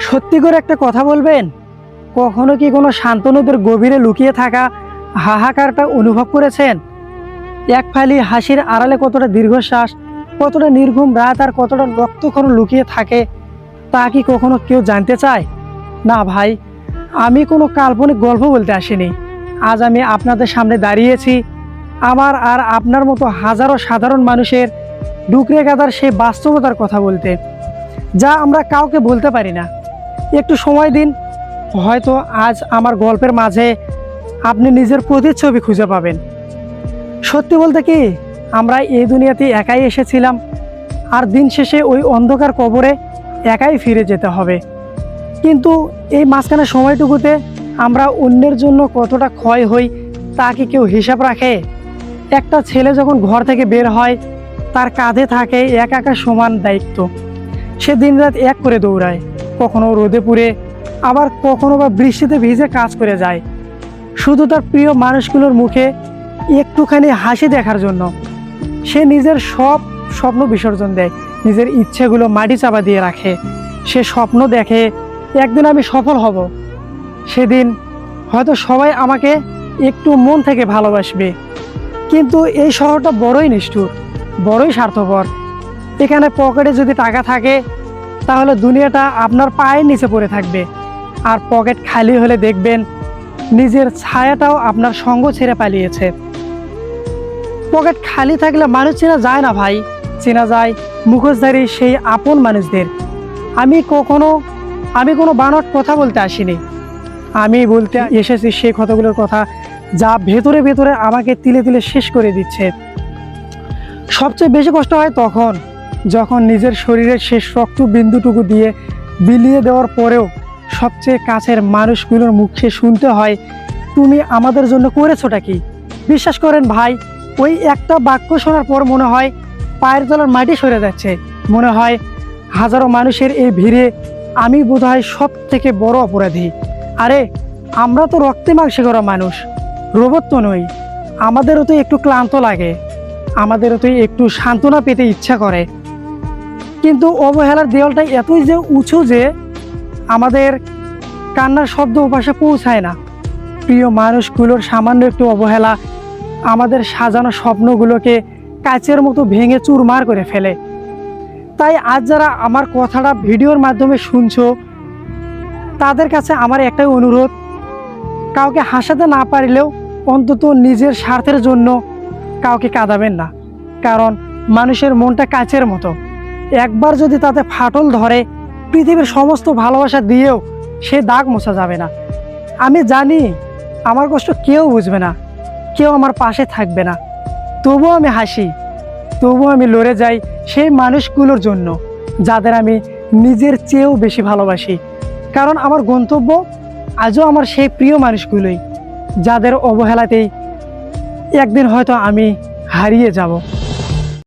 সত্যি করে একটা কথা বলবেন, কখনো কি কোনো শান্ত নদীর গভীরে লুকিয়ে থাকা হাহাকারটা অনুভব করেছেন? এক ফালি হাসির আড়ালে কতটা দীর্ঘশ্বাস, কতটা নির্ঘুম রাত আর কতটা রক্তক্ষরণ লুকিয়ে থাকে, তা কি কখনো কেউ জানতে চায়? না ভাই, আমি কোনো কাল্পনিক গল্প বলতে আসিনি। আজ আমি আপনাদের সামনে দাঁড়িয়েছি আমার আর আপনার মতো হাজারো সাধারণ মানুষের ডুকরে গাদার সেই বাস্তবতার কথা বলতে, যা আমরা কাউকে বলতে পারি না। একটু সময় দিন, হয়তো আজ আমার গল্পের মাঝে আপনি নিজের প্রতিচ্ছবি খুঁজে পাবেন। সত্যি বলতে কি, আমরা এই দুনিয়াতে একাই এসেছিলাম, আর দিন শেষে ওই অন্ধকার কবরে একাই ফিরে যেতে হবে। কিন্তু এই মাঝখানে সময়টুকুতে আমরা অন্যের জন্য কতটা ক্ষয় হই তা কি কেউ হিসাব রাখে? একটা ছেলে যখন ঘর থেকে বের হয়, তার কাঁধে থাকে একা সমান দায়িত্ব। সে দিনরাত এক করে দৌড়ায়, কখনো রোদে পুড়ে, আবার কখনো বা বৃষ্টিতে ভিজে কাজ করে যায়, শুধু তার প্রিয় মানুষগুলোর মুখে একটুখানি হাসি দেখার জন্য। সে নিজের সব স্বপ্ন বিসর্জন দেয়, নিজের ইচ্ছেগুলো মাটি চাপা দিয়ে রাখে। সে স্বপ্ন দেখে একদিন আমি সফল হব, সেদিন হয়তো সবাই আমাকে একটু মন থেকে ভালোবাসবে। কিন্তু এই শহরটা বড়ই নিষ্ঠুর, বড়ই স্বার্থপর। এখানে পকেটে যদি টাকা থাকে তাহলে দুনিয়াটা আপনার পায়ের নিচে পড়ে থাকবে, আর পকেট খালি হলে দেখবেন নিজের ছায়াটাও আপনার সঙ্গ ছেড়ে পালিয়েছে। পকেট খালি থাকলে মানুষ চেনা যায় না ভাই, চেনা যায় মুখোশধারী সেই আপন মানুষদের। আমি কোনো বানোয়াট কথা বলতে আসিনি, আমি বলতে এসেছি সেই কথাগুলোর কথা যা ভেতরে ভেতরে আমাকে তিলে তিলে শেষ করে দিচ্ছে। সবচেয়ে বেশি কষ্ট হয় তখন, যখন নিজের শরীরের শেষ রক্ত বিন্দুটুকু দিয়ে বিলিয়ে দেওয়ার পরেও সবচেয়ে কাছের মানুষগুলোর মুখে শুনতে হয়, তুমি আমাদের জন্য করেছোটা কি? বিশ্বাস করেন ভাই, ওই একটা বাক্য শোনার পর মনে হয় পায়ের তলার মাটি সরে যাচ্ছে। মনে হয় হাজারো মানুষের এই ভিড়ে আমি বোধহয় সব থেকে বড় অপরাধী। আরে আমরা তো রক্তে মাংসে করা মানুষ, রোবট তো নই। আমাদেরও তো একটু ক্লান্ত লাগে, আমাদেরও তো একটু সান্ত্বনা পেতে ইচ্ছা করে। কিন্তু অবহেলার দেওয়ালটা এতই যে উঁচু যে আমাদের কান্নার শব্দ ওপাশে পৌঁছায় না। প্রিয় মানুষগুলোর সামান্য একটু অবহেলা আমাদের সাজানো স্বপ্নগুলোকে কাচের মতো ভেঙে চুরমার করে ফেলে। তাই আজ যারা আমার কথাটা ভিডিওর মাধ্যমে শুনছো, তাদের কাছে আমার একটাই অনুরোধ, কাউকে হাসাতে না পারলেও অন্তত নিজের স্বার্থের জন্য কাউকে কাঁদাবেন না। কারণ মানুষের মনটা কাচের মতো, একবার যদি তাতে ফাটল ধরে, পৃথিবীর সমস্ত ভালোবাসা দিয়েও সে দাগ মোছা যাবে না। আমি জানি আমার কষ্ট কেউ বুঝবে না, কেউ আমার পাশে থাকবে না, তবুও আমি হাসি, তবুও আমি লড়ে যাই সেই মানুষগুলোর জন্য যাদের আমি নিজের চেয়েও বেশি ভালোবাসি। কারণ আমার গন্তব্য আজও আমার সেই প্রিয় মানুষগুলোই, যাদের অবহেলাতেই একদিন হয়তো আমি হারিয়ে যাব।